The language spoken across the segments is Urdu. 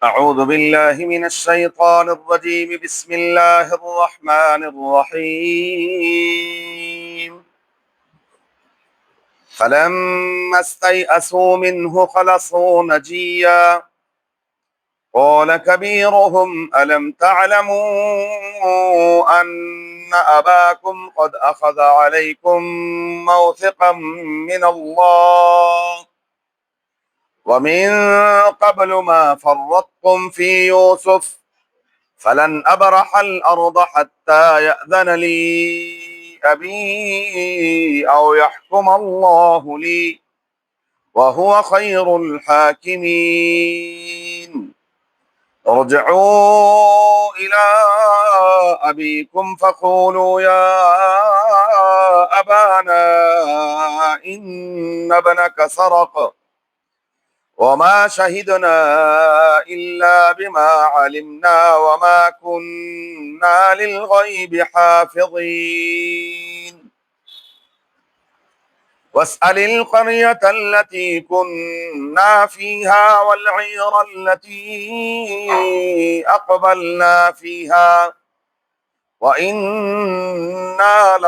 أعوذ بالله من الشيطان الرجيم بسم الله الرحمن الرحيم فلما استيئسوا منه خلصوا نجيا قال كبيرهم ألم تعلموا أن أباكم قد أخذ عليكم موثقا من الله ومن قبل ما فرطتم في يوسف فلن أبرح الأرض حتى يأذن لي أبي أو يحكم الله لي وهو خير الحاكمين ارجعوا إلى أبيكم فقولوا يا أبانا إن ابنك سرق وما شهدنا إلا بما علمنا وما كنا للغيب حافظين واسأل القرية التي كنا فيها والعير التي أقبلنا فيها وإنا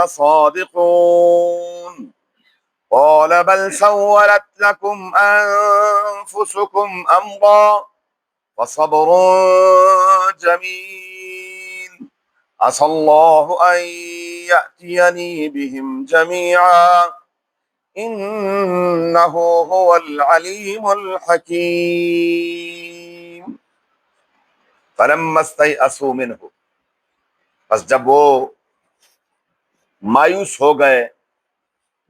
لصادقون قال بل سولت لكم أنفسكم أمرا فصبر جميل عسى الله أن يأتيني بهم جميعا إنه هو العليم الحكيم فلما استيئسوا منه بس جب وہ مایوس ہو گئے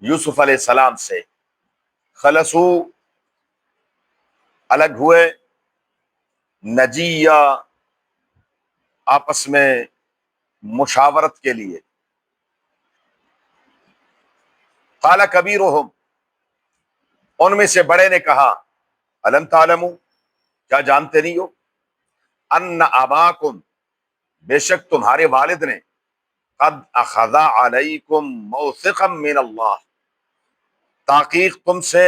یوسف علیہ السلام سے، خلصو الگ ہوئے، نجیہ آپس میں مشاورت کے لیے، قال کبیرہم ان میں سے بڑے نے کہا الم تعلموا کیا جانتے نہیں ہو ان اباکم بے شک تمہارے والد نے قد اخذ علیکم موثقا من اللہ تحقیق تم سے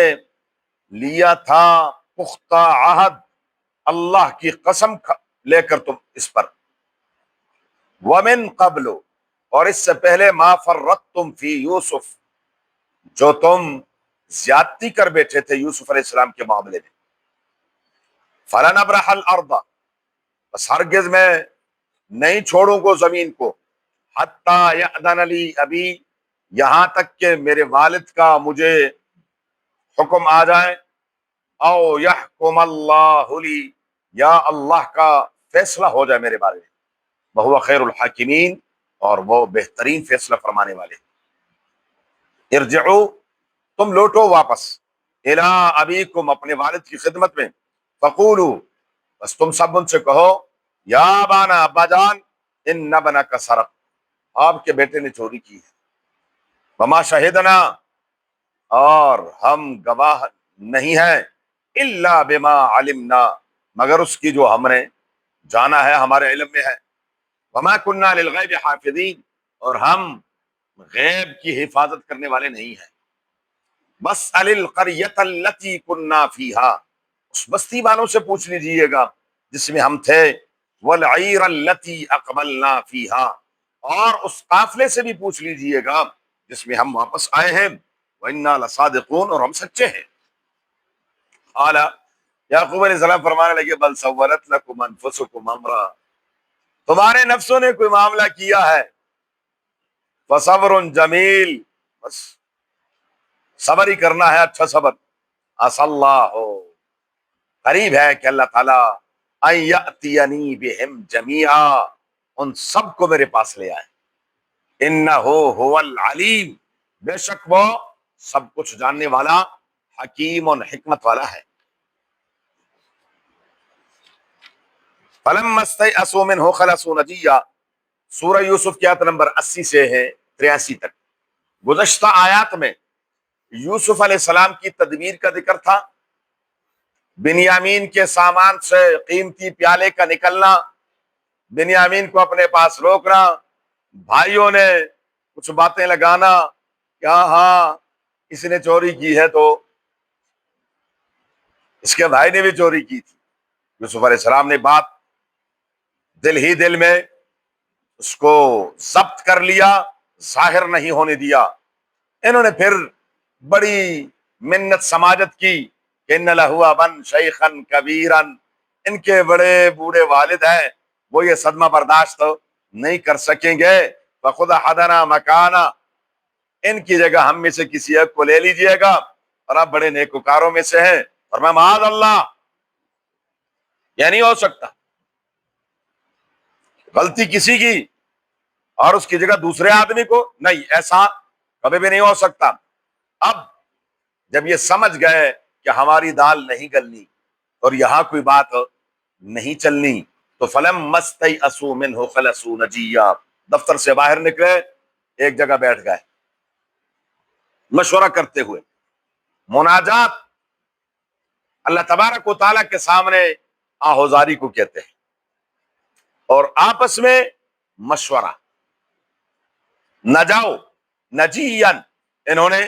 لیا تھا پختہ عہد اللہ کی قسم لے کر تم اس پر، ومن قبل اور اس سے پہلے ما فرطتم فی یوسف جو تم زیادتی کر بیٹھے تھے یوسف علیہ السلام کے معاملے میں، فلن ابرح الارض بس ہرگز میں نہیں چھوڑوں گو زمین کو، حتی یأذن لی ابی یہاں تک کہ میرے والد کا مجھے حکم آ جائے، او یحکم اللہ لی یا اللہ کا فیصلہ ہو جائے میرے بارے میں، وہو خیر الحاکمین اور وہ بہترین فیصلہ فرمانے والے۔ ارجعوا تم لوٹو واپس، الی ابیکم اپنے والد کی خدمت میں، فقولوا بس تم سب ان سے کہو یا ابانا ابا جان ان ابنک سرق آپ کے بیٹے نے چوری کی ہے، وما شہدنا اور ہم گواہ نہیں ہیں، الا بما علمنا مگر اس کی جو ہم نے جانا ہے ہمارے علم میں ہے، وما كنا للغیب حافظین اور ہم غیب کی حفاظت کرنے والے نہیں ہیں، بس القریۃ التی كنا فیہا اس بستی والوں سے پوچھ لیجیے گا جس میں ہم تھے، والعیر التی اقبلنا فیہا اور اس قافلے سے بھی پوچھ لیجیے گا جس میں ہم واپس آئے ہیں، وَإِنَّا لَصَادِقُونَ اور ہم سچے ہیں۔ قال یعقوب علیہ السلام فرمانے لگے بل سولت لکم انفسکم امرا تمہارے نفسوں نے کوئی معاملہ کیا ہے، فصبر جمیل بس صبر ہی کرنا ہے، اچھا صبر، عسى اللہ قریب ہے کہ اللہ تعالیٰ ان یأتینی بہم جمیعا ان سب کو میرے پاس لے آئے، انہ هو العلیم بے شک وہ سب کچھ جاننے والا، حکیم اور حکمت والا ہے۔ فلما استيئسوا منه خلصوا نجيا سورہ یوسف کی آیت نمبر 80 سے ہے 83 تک۔ گزشتہ آیات میں یوسف علیہ السلام کی تدبیر کا ذکر تھا، بنیامین کے سامان سے قیمتی پیالے کا نکلنا، بنیامین کو اپنے پاس روکنا، بھائیوں نے کچھ باتیں لگانا کہ ہاں اس نے چوری کی ہے تو اس کے بھائی نے بھی چوری کی تھی، یوسف علیہ السلام نے بات دل ہی دل میں اس کو ضبط کر لیا، ظاہر نہیں ہونے دیا۔ انہوں نے پھر بڑی منت سماجت کی کہ ان لہو ابن شیخن کبیرن، ان کے بڑے بوڑھے والد ہیں، وہ یہ صدمہ برداشت نہیں کر سکیں گے۔ فخذ احدنا مکانا، ان کی جگہ ہم میں سے کسی ایک کو لے لیجئے گا، اور آپ بڑے نیکوکاروں میں سے ہیں۔ اور میں معاذ اللہ، یہ نہیں ہو سکتا، غلطی کسی کی اور اس کی جگہ دوسرے آدمی کو، نہیں، ایسا کبھی بھی نہیں ہو سکتا۔ اب جب یہ سمجھ گئے کہ ہماری دال نہیں گلنی اور یہاں کوئی بات نہیں چلنی، تو فلم مستیئسوا منہ خلصوا نجیا، دفتر سے باہر نکلے، ایک جگہ بیٹھ گئے مشورہ کرتے ہوئے۔ مناجات اللہ تبارک و تعالیٰ کے سامنے آہوزاری کو کہتے ہیں، اور آپس میں مشورہ، نجاؤ نجین، انہوں نے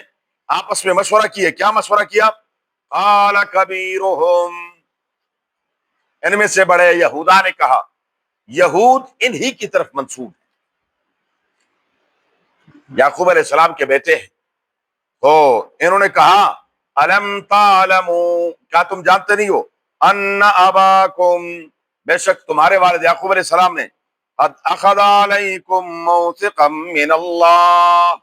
آپس میں مشورہ کیے۔ کیا مشورہ کیا؟ قال کبیرہم، ان میں سے بڑے یہودا نے کہا، یہود انہی کی طرف منسوب ہے، یعقوب علیہ السلام کے بیٹے ہیں، تو انہوں نے کہا الم تعلموا، کیا تم جانتے نہیں ہو، ان اباکم، بے شک تمہارے والد یعقوب علیہ السلام نے، قد اخذ علیکم موثقا من اللہ،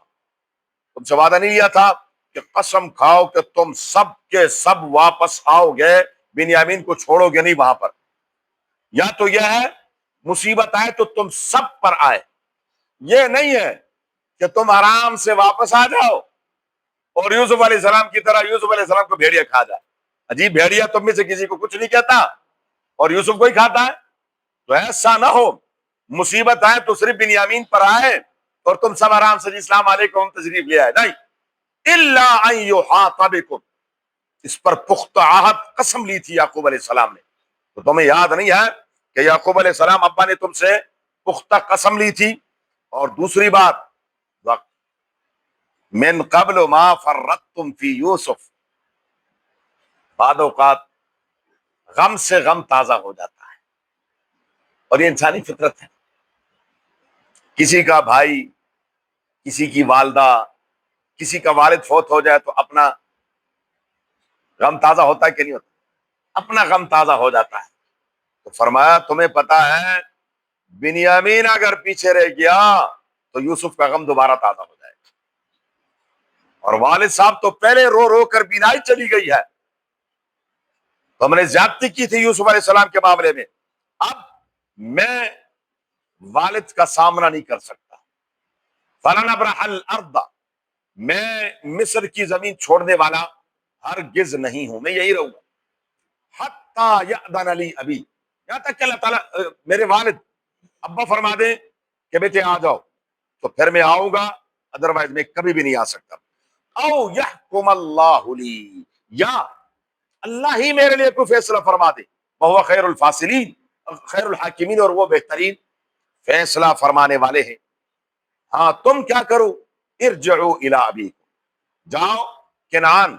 تم سے وعدہ نہیں لیا تھا کہ قسم کھاؤ کہ تم سب کے سب واپس آؤ گے، بنیامین کو چھوڑو گے نہیں وہاں پر۔ یا تو یہ ہے مصیبت آئے تو تم سب پر آئے، یہ نہیں ہے کہ تم آرام سے واپس آ جاؤ اور یوسف علیہ السلام کی طرح یوسف علیہ السلام کو بھیڑیا کھا جائے۔ عجیب، بھیڑیا تم میں سے کسی کو کچھ نہیں کہتا اور یوسف کو ہی کھاتا ہے، تو ایسا نہ ہو، مصیبت آئے تو صرف بنیامین پر آئے اور تم سب آرام سے السلام علیکم تشریف لے آئے، نہیں، الا ان یحاط بکم، اس پر پختہ عہد قسم لی تھی یعقوب علیہ السلام نے، تو تمہیں یاد نہیں ہے کہ یعقوب علیہ السلام ابا نے تم سے پختہ قسم لی تھی؟ اور دوسری بات، من قبل ما فرطتم فی یوسف، بعد اوقات غم سے غم تازہ ہو جاتا ہے، اور یہ انسانی فطرت ہے۔ کسی کا بھائی، کسی کی والدہ، کسی کا والد فوت ہو جائے تو اپنا غم تازہ ہوتا ہے کہ نہیں ہوتا؟ اپنا غم تازہ ہو جاتا ہے۔ تو فرمایا تمہیں پتا ہے بنیامین اگر پیچھے رہ گیا تو یوسف کا غم دوبارہ تازہ ہو جائے گا، اور والد صاحب تو پہلے رو رو کر بینائی چلی گئی ہے، تو ہم نے زیادتی کی تھی یوسف علیہ السلام کے معاملے میں، اب میں والد کا سامنا نہیں کر سکتا، فلن ابرح الارض، میں مصر کی زمین چھوڑنے والا ہرگز نہیں ہوں، میں یہی رہوں گا، حتی یأذن لی ابی، یہاں تک کہ اللہ تعالیٰ میرے والد ابا فرما دیں کہ بیٹے آ جاؤ تو پھر میں آؤں گا، ادروائز میں کبھی بھی نہیں آ سکتا۔ او یحکم اللہ لی، یا اللہ ہی میرے لیے کوئی فیصلہ فرما دے، وہو خیر الفاصلین، خیر الحاکمین، اور وہ بہترین فیصلہ فرمانے والے ہیں۔ ہاں تم کیا کرو، ارجعوا الی ابیکم، جاؤ کنعان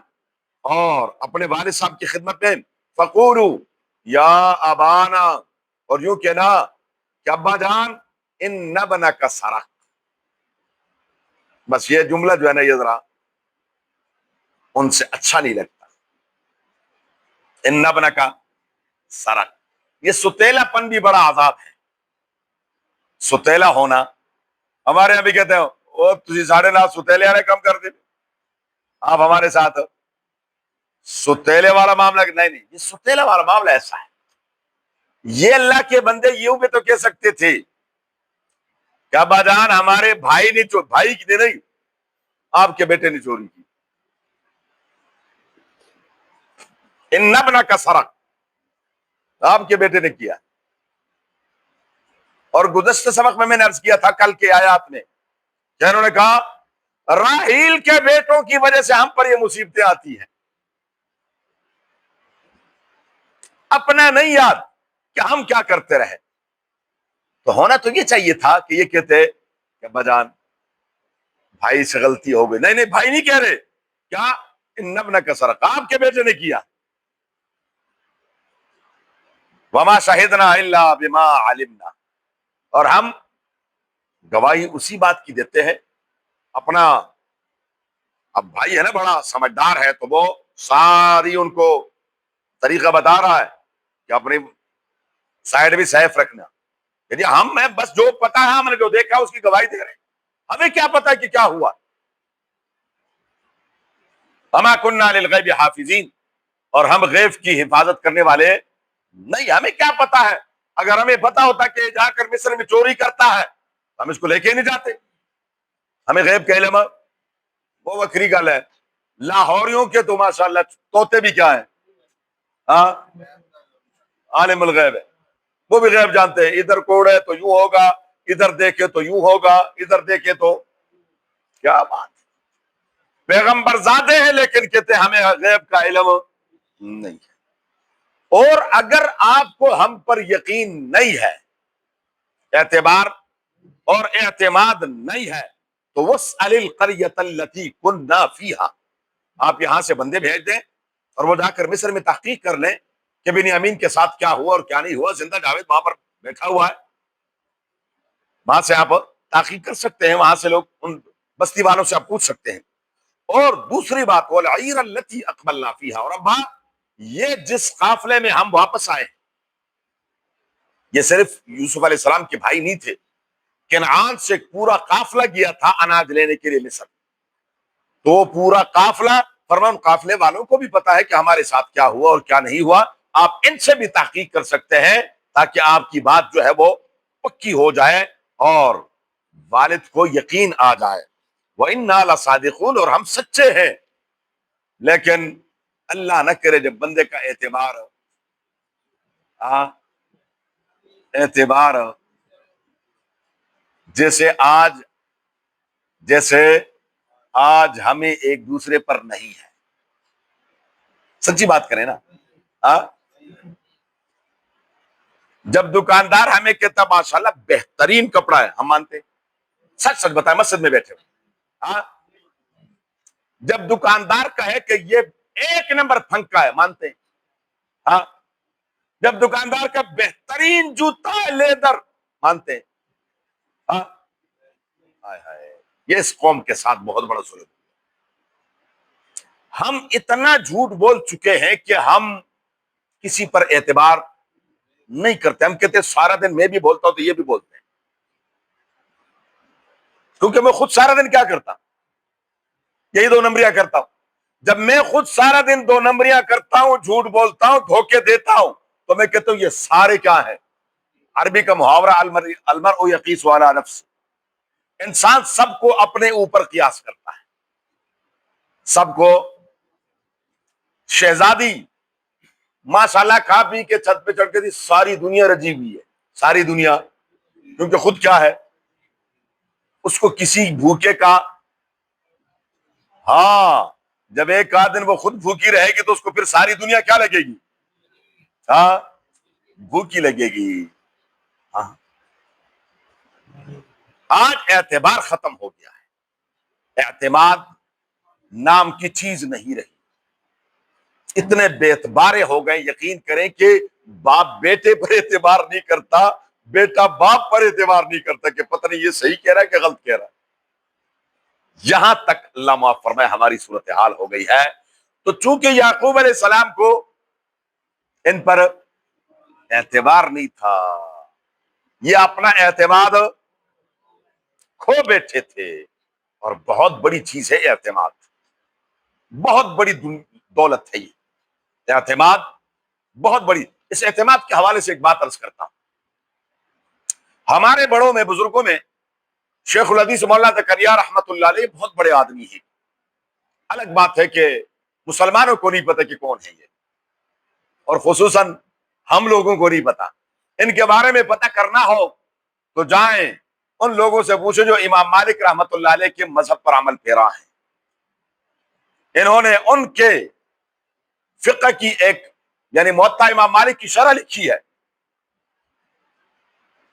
اور اپنے والد صاحب کی خدمت میں، فقولوا یا ابانا، اور یوں کہنا کہ ابا جان، ان ابنک سرق، بس یہ جملہ جو ہے نا یہ ذرا ان سے اچھا نہیں لگتا، ان ابنک سرق، یہ ستیلا پن بھی بڑا عذاب ہے، ستیلا ہونا، ہمارے یہاں بھی کہتے ہیں وہ تجھے ساڑھے نہ ستیلے والے کم کر دے، آپ ہمارے ساتھ ستیلے والا معاملہ، نہیں نہیں، یہ ستیلا والا معاملہ ایسا ہے، یہ اللہ کے بندے یوں بھی تو کہہ سکتے تھے کہ ابا جان ہمارے بھائی نے بھائی کی نہیں، آپ کے بیٹے نے چوری کی، ان ابنک سرق، آپ کے بیٹے نے کیا۔ اور گزشتہ سبق میں نے عرض کیا تھا کل کے آیات میں کہ انہوں نے کہا راحیل کے بیٹوں کی وجہ سے ہم پر یہ مصیبتیں آتی ہیں، اپنا نہیں یاد کہ ہم کیا کرتے رہے، تو ہونا تو یہ چاہیے تھا کہ یہ کہتے کہ ابا جان بھائی سے غلطی ہو گئی، نہیں نہیں، بھائی نہیں کہہ رہے، کیا ان ابنک سرق، آپ کے بیٹے نے کیا۔ وما شہدنا الا بما علمنا، اور ہم گواہی اسی بات کی دیتے ہیں اپنا، اب بھائی ہے نا بڑا سمجھدار ہے تو وہ ساری ان کو طریقہ بتا رہا ہے کہ اپنی سائڈ بھی سیف رکھنا، یعنی ہم میں بس جو پتا ہے ہم نے جو دیکھا اس کی گواہی دے رہے ہیں، ہمیں کیا پتا ہے کہ کیا ہوا. وما كنا للغیب حافظین، اور ہم غیب کی حفاظت کرنے والے نہیں، ہمیں کیا پتا ہے، اگر ہمیں پتا ہوتا کہ جا کر مصر میں چوری کرتا ہے ہم اس کو لے کے نہیں جاتے، ہمیں غیب کا علم وہ وکری گل ہے. لاہوریوں کے تو ماشاءاللہ طوطے بھی کیا ہیں، ہاں عالم الغیب ہے، وہ بھی غیب جانتے ہیں، ادھر کوڑ ہے تو یوں ہوگا، ادھر دیکھے تو یوں ہوگا، ادھر دیکھے تو کیا بات. پیغمبر زادے ہیں لیکن کہتے ہیں ہمیں غیب کا علم نہیں ہے. اور اگر آپ کو ہم پر یقین نہیں ہے، اعتبار اور اعتماد نہیں ہے، تو واسأل القریۃ التی کنا فیہا، آپ یہاں سے بندے بھیج دیں اور وہ جا کر مصر میں تحقیق کر لیں کہ بنیامین کے ساتھ کیا ہوا اور کیا نہیں ہوا. زندہ جاوید وہاں پر بیٹھا ہوا ہے، وہاں سے آپ تحقیق کر سکتے ہیں، وہاں سے لوگ ان بستی والوں سے آپ پوچھ سکتے ہیں. اور دوسری بات والعیر التی اقبلنا فیہا، اور ابا یہ جس قافلے میں ہم واپس آئے، یہ صرف یوسف علیہ السلام کے بھائی نہیں تھے، کنعان سے پورا قافلہ گیا تھا اناج لینے کے لیے مصر، تو وہ پورا قافلہ فرمان قافلے والوں کو بھی پتا ہے کہ ہمارے ساتھ کیا ہوا اور کیا نہیں ہوا، آپ ان سے بھی تحقیق کر سکتے ہیں تاکہ آپ کی بات جو ہے وہ پکی ہو جائے اور والد کو یقین آ جائے. وَإِنَّا لَصَادِقُونَ، اور ہم سچے ہیں. لیکن اللہ نہ کرے جب بندے کا اعتبار جیسے آج ہمیں ایک دوسرے پر نہیں ہے، سچی بات کریں نا. جب دکاندار ہمیں کہتا ماشاءاللہ بہترین کپڑا ہے، ہم مانتے، سچ سچ بتائیں مسجد میں بیٹھے ہوئے، جب دکاندار کہے کہ یہ ایک نمبر پھنکا ہے مانتے ہیں، ہاں جب دکاندار کا بہترین جوتا ہے لیدر مانتے ہیں، ہاں ہائے ہائے یہ اس قوم کے ساتھ بہت بڑا ظلم. ہم اتنا جھوٹ بول چکے ہیں کہ ہم کسی پر اعتبار نہیں کرتے. ہم کہتے ہیں سارا دن میں بھی بولتا ہوں تو یہ بھی بولتے ہیں، کیونکہ میں خود سارا دن کیا کرتا ہوں، یہی 2 نمبریاں کرتا ہوں. جب میں خود سارا دن 2 نمبریاں کرتا ہوں، جھوٹ بولتا ہوں، دھوکے دیتا ہوں، تو میں کہتا ہوں یہ سارے کیا ہیں. عربی کا محاورہ المرء یقیس علی نفس، انسان سب کو اپنے اوپر قیاس کرتا ہے، سب کو. شہزادی ماشاءاللہ کھا پی کے چھت پہ چڑھ کے تھی، ساری دنیا رجی ہوئی ہے، ساری دنیا، کیونکہ خود کیا ہے، اس کو کسی بھوکے کا، ہاں جب ایک آدھ دن وہ خود بھوکی رہے گی تو اس کو پھر ساری دنیا کیا لگے گی، ہاں بھوکی لگے گی. ہاں آج اعتبار ختم ہو گیا ہے، اعتماد نام کی چیز نہیں رہی. اتنے بے اعتبارے ہو گئے، یقین کریں کہ باپ بیٹے پر اعتبار نہیں کرتا، بیٹا باپ پر اعتبار نہیں کرتا کہ پتہ نہیں یہ صحیح کہہ رہا ہے کہ غلط کہہ رہا ہے. یہاں تک اللہ معاف فرمائے ہماری صورتحال ہو گئی ہے. تو چونکہ یعقوب علیہ السلام کو ان پر اعتبار نہیں تھا، یہ اپنا اعتماد کھو بیٹھے تھے. اور بہت بڑی چیز ہے اعتماد، بہت بڑی دولت ہے یہ اعتماد، بہت بڑی. اس اعتماد کے حوالے سے ایک بات عرض کرتا ہوں. ہمارے بڑوں میں، بزرگوں میں، شیخ الحدیث مولانا زکریا رحمت اللہ علیہ بہت بڑے آدمی ہیں. الگ بات ہے کہ مسلمانوں کو نہیں پتہ کہ کون ہے یہ، اور خصوصاً ہم لوگوں کو نہیں پتا. ان کے بارے میں پتہ کرنا ہو تو جائیں ان لوگوں سے پوچھیں جو امام مالک رحمت اللہ علیہ کے مذہب پر عمل پیرا ہیں. انہوں نے ان کے فقہ کی ایک، یعنی موطا امام مالک کی شرح لکھی ہے.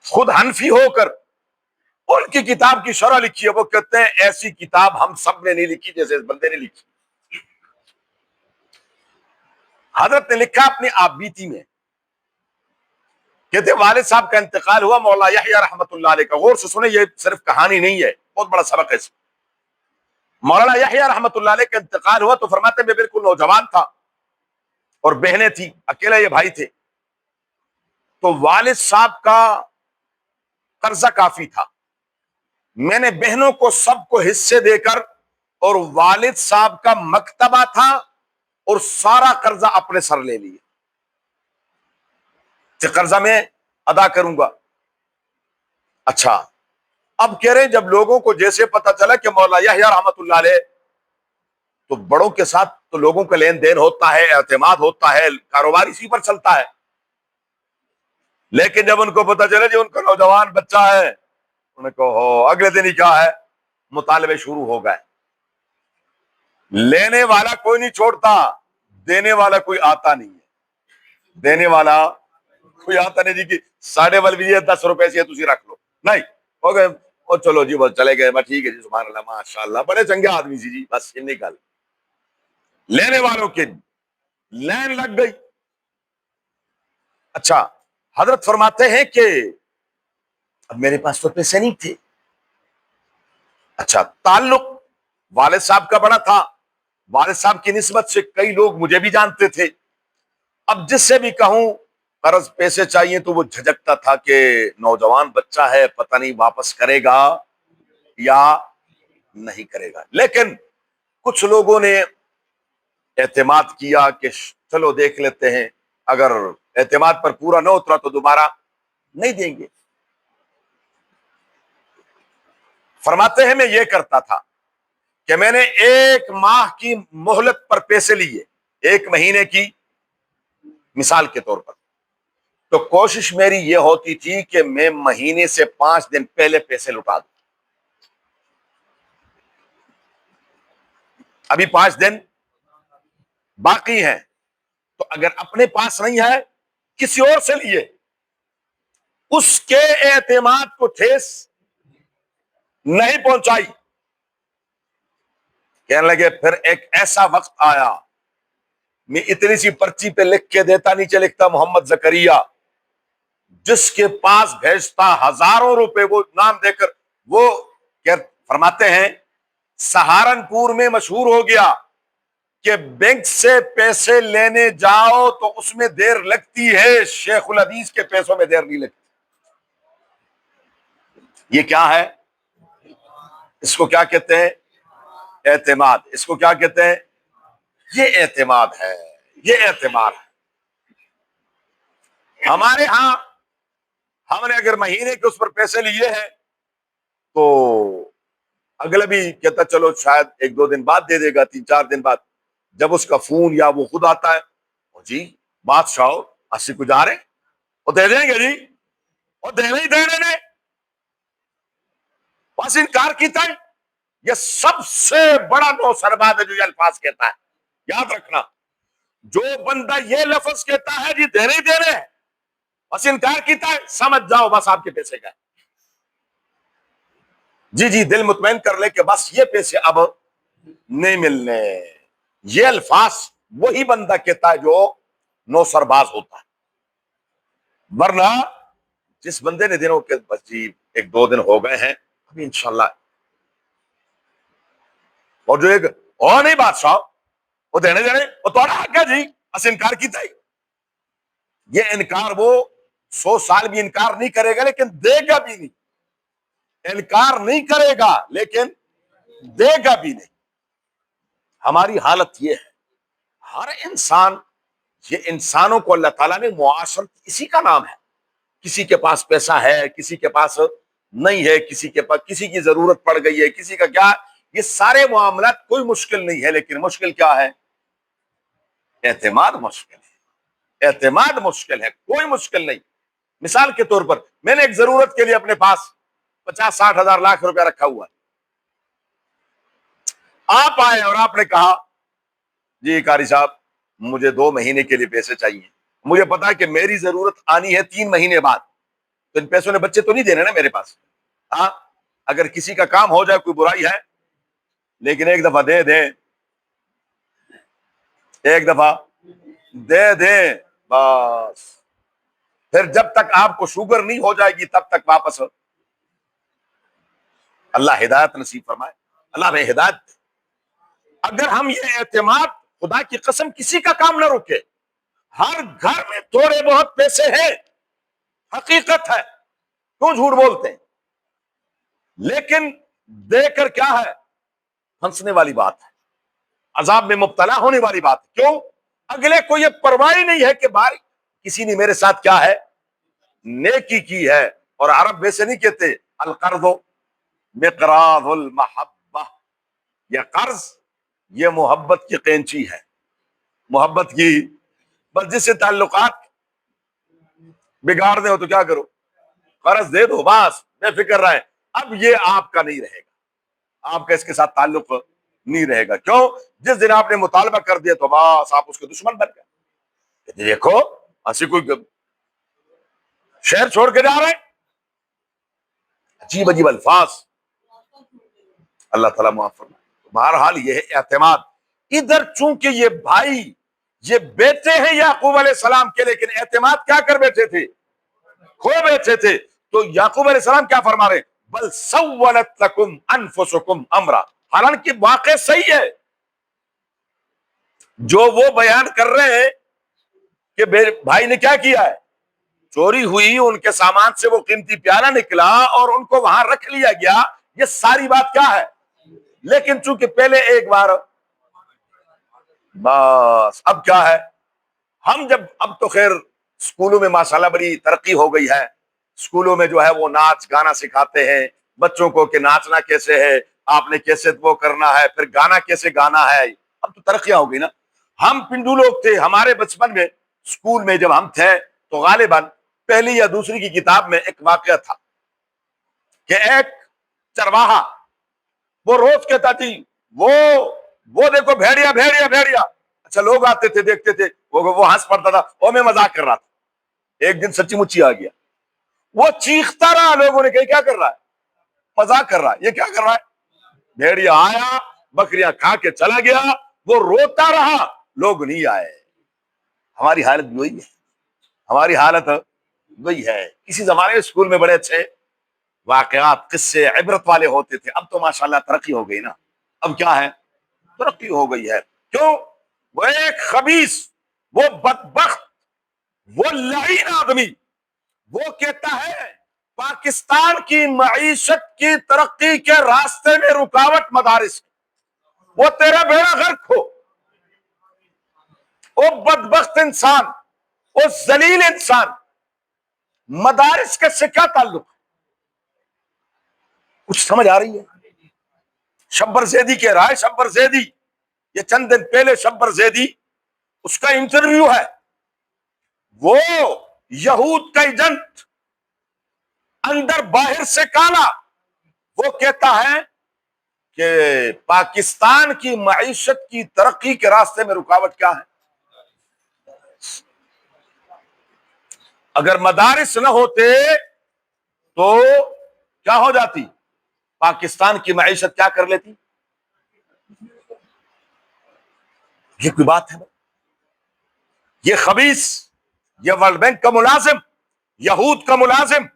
خود حنفی ہو کر ان کی کتاب کی شرح لکھی ہے. وہ کہتے ہیں ایسی کتاب ہم سب نے نہیں لکھی جیسے اس بندے نے لکھی. حضرت نے لکھا اپنی آپ بیتی میں کہتے والد صاحب کا انتقال ہوا مولا یحییٰ رحمۃ اللہ علیہ کا. غور سے سنیں، یہ صرف کہانی نہیں ہے، بہت بڑا سبق ہے اس میں. مولانا یحییٰ رحمۃ اللہ علیہ کا انتقال ہوا تو فرماتے میں بالکل نوجوان تھا اور بہنیں تھیں، اکیلا یہ بھائی تھے. تو والد صاحب کا قرضہ کافی تھا. میں نے بہنوں کو سب کو حصے دے کر، اور والد صاحب کا مکتبہ تھا اور سارا قرضہ اپنے سر لے لیا کہ قرضہ میں ادا کروں گا. اچھا، اب کہہ رہے ہیں جب لوگوں کو جیسے پتہ چلا کہ مولا یحییٰ رحمۃ اللہ علیہ، تو بڑوں کے ساتھ تو لوگوں کا لین دین ہوتا ہے، اعتماد ہوتا ہے، کاروبار اسی پر چلتا ہے. لیکن جب ان کو پتہ چلا جی ان کا نوجوان بچہ ہے، انہوں نے کہا اگلے دن ہی کیا ہے، مطالبے شروع ہو گئے. لینے والا کوئی نہیں چھوڑتا، دینے والا کوئی آتا نہیں ہے. دینے والا کوئی آتا نہیں جی کہ 12.5 10 روپے سے تسی رکھ لو، نہیں ہو گئے اور چلو جی بس چلے گئے، بس ٹھیک ہے جی سبحان اللہ ماشاء اللہ بڑے چنگے آدمی سی جی، بس یہ نکل. لینے والوں کے لین لگ گئی. اچھا، حضرت فرماتے ہیں کہ اب میرے پاس تو پیسے نہیں تھے. اچھا، تعلق والد صاحب کا بڑا تھا، والد صاحب کی نسبت سے کئی لوگ مجھے بھی جانتے تھے. اب جس سے بھی کہوں قرض پیسے چاہیے تو وہ جھجکتا تھا کہ نوجوان بچہ ہے، پتہ نہیں واپس کرے گا یا نہیں کرے گا. لیکن کچھ لوگوں نے اعتماد کیا کہ چلو دیکھ لیتے ہیں، اگر اعتماد پر پورا نہ اترا تو دوبارہ نہیں دیں گے. فرماتے ہیں میں یہ کرتا تھا کہ میں نے 1 ماہ کی مہلت پر پیسے لیے، 1 مہینے کی مثال کے طور پر. تو کوشش میری یہ ہوتی تھی کہ میں مہینے سے 5 دن پہلے پیسے لوٹا دوں. ابھی 5 دن باقی ہیں، تو اگر اپنے پاس نہیں ہے کسی اور سے لیے، اس کے اعتماد کو ٹھیس نہیں پہنچائی. کہنے لگے پھر ایک ایسا وقت آیا، میں اتنی سی پرچی پہ لکھ کے دیتا، نیچے لکھتا محمد زکریا، جس کے پاس بھیجتا ہزاروں روپے، وہ نام دے کر. وہ فرماتے ہیں سہارنپور میں مشہور ہو گیا کہ بینک سے پیسے لینے جاؤ تو اس میں دیر لگتی ہے، شیخ الحدیث کے پیسوں میں دیر نہیں لگتی. یہ کیا ہے؟ اس کو کیا کہتے ہیں؟ اعتماد. اس کو کیا کہتے ہیں؟ یہ اعتماد ہے، یہ اعتماد ہے. ہمارے ہاں ہم نے اگر مہینے کے اس پر پیسے لیے ہیں تو اگلا بھی کہتا چلو شاید 1-2 دن بعد دے دے گا، 3-4 دن بعد. جب اس کا فون یا وہ خود آتا ہے، جی بادشاہ 80 کو جا رہے وہ دے دیں گے جی، اور دینے ہی دینے نے بس انکار کیتا ہے. یہ سب سے بڑا نو سرباد ہے جو یہ الفاظ کہتا ہے. یاد رکھنا، جو بندہ یہ لفظ کہتا ہے جی دینے ہی دینے ہیں، بس انکار کیتا ہے، سمجھ جاؤ بس آپ کے پیسے گئے. جی جی دل مطمئن کر لے کہ بس یہ پیسے اب نہیں ملنے. یہ الفاظ وہی بندہ کہتا ہے جو نو سرباز ہوتا ہے. ورنہ جس بندے نے دنوں کے بس جی 1-2 دن ہو گئے ہیں ابھی انشاءاللہ، اور جو ایک اور نہیں بادشاہ وہ دینے دینے وہ تو حق ہے جی، بس انکار کیتا ہے. یہ انکار وہ 100 سال بھی انکار نہیں کرے گا لیکن دے گا بھی نہیں. انکار نہیں کرے گا لیکن دے گا بھی نہیں. ہماری حالت یہ ہے، ہر انسان، یہ انسانوں کو اللہ تعالیٰ نے معاشرت اسی کا نام ہے. کسی کے پاس پیسہ ہے، کسی کے پاس نہیں ہے، کسی کے پاس کسی کی ضرورت پڑ گئی ہے، کسی کا کیا. یہ سارے معاملات کوئی مشکل نہیں ہے، لیکن مشکل کیا ہے؟ اعتماد مشکل ہے. اعتماد مشکل ہے، کوئی مشکل نہیں. مثال کے طور پر میں نے ایک ضرورت کے لیے اپنے پاس 50-60 ہزار لاکھ روپیہ رکھا ہوا ہے. آپ آئے اور آپ نے کہا جی قاری صاحب مجھے 2 مہینے کے لیے پیسے چاہیے، مجھے پتا ہے کہ میری ضرورت آنی ہے 3 مہینے بعد، تو ان پیسوں نے بچے تو نہیں دینے نا میرے پاس. ہاں اگر کسی کا کام ہو جائے کوئی برائی ہے، لیکن ایک دفعہ دے دیں، ایک دفعہ دے دیں بس، پھر جب تک آپ کو شوگر نہیں ہو جائے گی تب تک واپس اللہ ہدایت نصیب فرمائے، اللہ میں ہدایت دے۔ اگر ہم یہ اعتماد، خدا کی قسم کسی کا کام نہ رکے، ہر گھر میں تھوڑے بہت پیسے ہیں، حقیقت ہے، کیوں جھوٹ بولتے ہیں؟ لیکن دے کر کیا ہے؟ پھنسنے والی بات ہے، عذاب میں مبتلا ہونے والی بات ہے۔ کیوں؟ اگلے کو یہ پرواہ نہیں ہے کہ بھائی کسی نے میرے ساتھ کیا ہے؟ نیکی کی ہے۔ اور عرب ویسے نہیں کہتے القرض مقراض المحبہ، یہ قرض یہ محبت کی قینچی ہے، محبت کی، بس جس سے تعلقات بگاڑنے ہو تو کیا کرو؟ قرض دے دو، بس بے فکر رہے۔ اب یہ آپ کا نہیں رہے گا، آپ کا اس کے ساتھ تعلق نہیں رہے گا۔ کیوں؟ جس دن آپ نے مطالبہ کر دیا تو بس آپ اس کے دشمن بن گئے۔ دیکھو ایسی کوئی شہر چھوڑ کے جا رہے ہیں، عجیب عجیب الفاظ، اللہ تعالیٰ معاف فرمائے۔ بہرحال یہ ہے اعتماد۔ ادھر چونکہ یہ بھائی، یہ بیٹے ہیں یعقوب علیہ السلام کے، لیکن اعتماد کیا کر بیٹھے تھے؟ کھو بیٹھے تھے۔ تو یعقوب علیہ السلام کیا فرما رہے ہیں؟ بل سولت لکم انفسکم امرا، حالانکہ واقع صحیح ہے جو وہ بیان کر رہے ہیں کہ بھائی نے کیا کیا ہے؟ چوری ہوئی، ان کے سامان سے وہ قیمتی پیالہ نکلا اور ان کو وہاں رکھ لیا گیا، یہ ساری بات کیا ہے؟ لیکن چونکہ پہلے ایک بار بس، اب کیا ہے؟ ہم جب اب تو خیر اسکولوں میں ماشاءاللہ بڑی ترقی ہو گئی ہے، اسکولوں میں جو ہے وہ ناچ گانا سکھاتے ہیں بچوں کو کہ ناچنا کیسے ہے، آپ نے کیسے وہ کرنا ہے، پھر گانا کیسے گانا ہے۔ اب تو ترقیاں ہو گئی نا۔ ہم پنڈو لوگ تھے، ہمارے بچپن میں اسکول میں جب ہم تھے تو غالباً پہلی یا دوسری کی کتاب میں ایک واقعہ تھا کہ ایک چرواہا وہ روز کہتا تھی وہ دیکھو بھیڑیا بھیڑیا بھیڑیا، اچھا لوگ آتے تھے دیکھتے تھے، وہ ہنس پڑتا تھا، وہ میں مذاق کر رہا تھا۔ ایک دن سچی مچی آ گیا، وہ چیختا رہا، لوگوں نے کہا کیا کر رہا ہے؟ مذاق کر رہا ہے، یہ کیا کر رہا ہے؟ بھیڑیا آیا، بکریاں کھا کے چلا گیا، وہ روتا رہا، لوگ نہیں آئے۔ ہماری حالت بھی وہی ہے، ہماری حالت وہی ہے۔ کسی زمانے میں اسکول میں بڑے اچھے واقعات، قصے، عبرت والے ہوتے تھے، اب تو ماشاءاللہ ترقی ہو گئی نا۔ اب کیا ہے؟ ترقی ہو گئی ہے۔ کیوں؟ وہ ایک خبیث، وہ بدبخت، وہ لعین آدمی، وہ کہتا ہے پاکستان کی معیشت کی ترقی کے راستے میں رکاوٹ مدارس، وہ تیرا بیڑا غرق ہو۔ وہ بدبخت انسان، وہ ذلیل انسان، مدارس کا سے کیا تعلق ہے؟ کچھ سمجھ آ رہی ہے؟ شبر زیدی کہہ رہا ہے، شبر زیدی، یہ چند دن پہلے شبر زیدی اس کا انٹرویو ہے، وہ یہود کا ایجنٹ، اندر باہر سے کالا، وہ کہتا ہے کہ پاکستان کی معیشت کی ترقی کے راستے میں رکاوٹ کیا ہے؟ اگر مدارس نہ ہوتے تو کیا ہو جاتی؟ پاکستان کی معیشت کیا کر لیتی؟ یہ کوئی بات ہے؟ یہ خبیث، یہ ورلڈ بینک کا ملازم، یہود کا ملازم،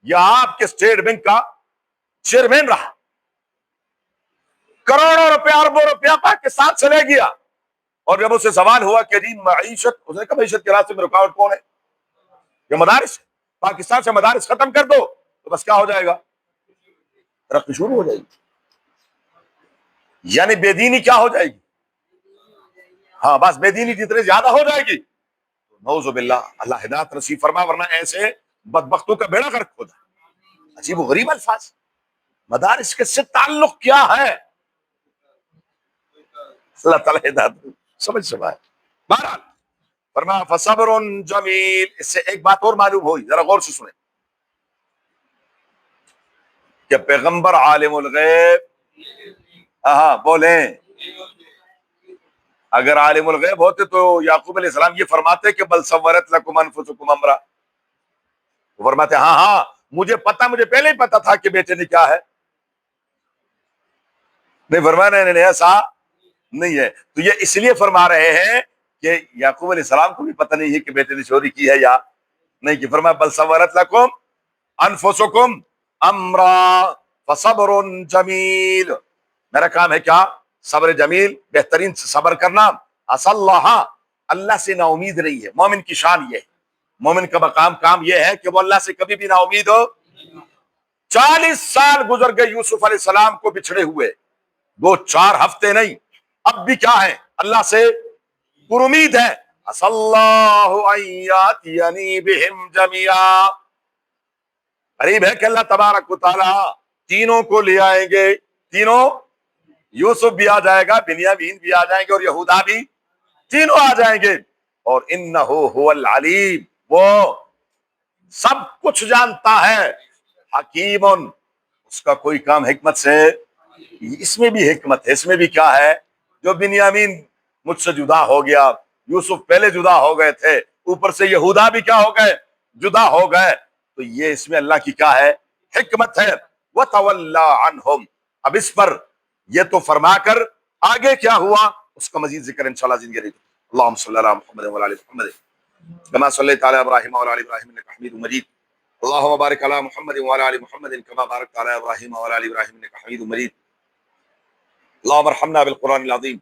یا آپ کے اسٹیٹ بینک کا چیئرمین رہا، کروڑوں روپیہ اربوں روپیہ پاکستان سے لے گیا، اور جب اسے سوال ہوا کہ جی معیشت، اس نے کہا معیشت کے راستے میں رکاوٹ کون ہے؟ یہ مدارس ہے، پاکستان سے مدارس ختم کر دو تو بس کیا ہو جائے گا؟ ترقی شروع ہو جائے گی۔ یعنی بے دینی کیا ہو جائے گی؟ ہاں بس بے دینی جتنے زیادہ ہو جائے گی، نعوذ باللہ، اللہ ہدایت نصیب فرما، ورنہ ایسے بدبختوں کا بیڑا غرق ہو جائے۔ عجیب و غریب الفاظ، مدارس کے سے تعلق کیا ہے؟ اللہ تعالیٰ ہدایت سمجھ سکا ہے۔ بہرحال فرمایا فصبر جمیل۔ اس سے ایک بات اور معلوم ہوئی، ذرا غور سے سنیں، کہ پیغمبر عالم الغیب، ہاں بولیں، اگر عالم الغیب ہوتے تو یعقوب علیہ السلام یہ فرماتے کہ بل سورت لکم انفسکم امرا، وہ فرماتے ہاں مجھے پہلے ہی پتا تھا کہ بیٹے نے کیا ہے۔ نہیں فرمایا نہیں ایسا نہیں ہے، تو یہ اس لیے فرما رہے ہیں کہ یعقوب علیہ السلام کو بھی پتہ نہیں ہے کہ بیٹے نے چوری کی ہے یا نہیں کہ فرمایا بل سولت لکم انفسکم امرا فصبر جمیل، میرا کام ہے کیا؟ صبر جمیل، بہترین سے صبر کرنا. اللہ، اللہ سے نا امید نہیں ہے. مومن کی شان یہ ہے، مومن کا مقام کام یہ ہے کہ وہ اللہ سے کبھی بھی نا امید ہو. 40 سال گزر گئے یوسف علیہ السلام کو بچھڑے ہوئے، 2-4 ہفتے نہیں. اب بھی کیا ہے؟ اللہ سے پر امید ہے. عسى الله ان ياتيني بهم جميعا، قریب ہے کہ اللہ تبارک و تعالی تینوں کو لے آئیں گے. تینوں، یوسف بھی آ جائے گا، بنیامین بھی آ جائیں گے، اور یہودا بھی، تینوں آ جائیں گے. اور انہ هو العلیم، وہ سب کچھ جانتا ہے. حکیم، اس کا کوئی کام حکمت سے. اس میں بھی حکمت ہے. اس میں بھی کیا ہے؟ جو بنیامین مجھ سے جدا ہو گیا، یوسف پہلے جدا ہو گئے تھے، اوپر سے یہودا بھی کیا ہو گئے؟ جدا ہو گئے. تو یہ اس میں اللہ کی کیا ہے؟ حکمت ہے. وَتَوَلَّا عَنْهُمْ، اب اس پر یہ تو فرما کر آگے کیا ہوا اس کا مزید ذکر انشاءاللہ زندگی رہی. اللہم صلی اللہ علی محمد وعلی آل محمد كما صلیت علی ابراہیم وعلی آل ابراہیم انک حمید مجید. اللہم بارک علی محمد وعلی آل محمد كما بارکت علی ابراہیم وعلی آل ابراہیم انک حمید مجید. اللہم ارحمنا بالقرآن العظیم،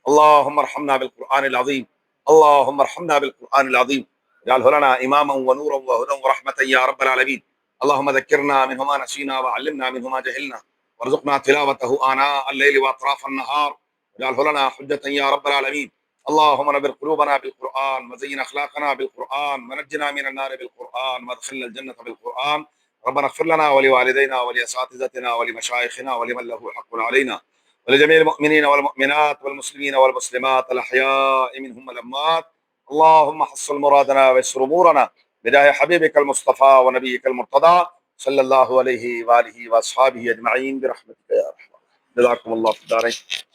اللہم ارحمنا بالقرآن العظیم، اللہم ارحمنا بالقرآن العظیم. اجعلہ لنا اماما ونورا وہدى ورحمة یا رب العالمین. اللہم ذکرنا منہ ما نسینا وعلمنا منہ ما جہلنا وارزقنا تلاوته آناء الليل واطراف النهار واجعله لنا حجة يا رب العالمين. اللهم نبر قلوبنا بالقرآن وزين أخلاقنا بالقرآن ونجنا من النار بالقرآن وادخلنا الجنة بالقرآن. ربنا اغفر لنا ولوالدينا ولأساتذتنا ولمشايخنا ولمن له حق علينا ولجميع المؤمنين والمؤمنات والمسلمين والمسلمات الأحياء منهم والأموات. اللهم حصل مرادنا ويسر أمورنا بجاه حبيبك المصطفى ونبيك المرتضى صلی اللہ علیہ وآلہ وأصحابہ اجمعین برحمتک یا ارحم. جزاکم اللہ في الدارین.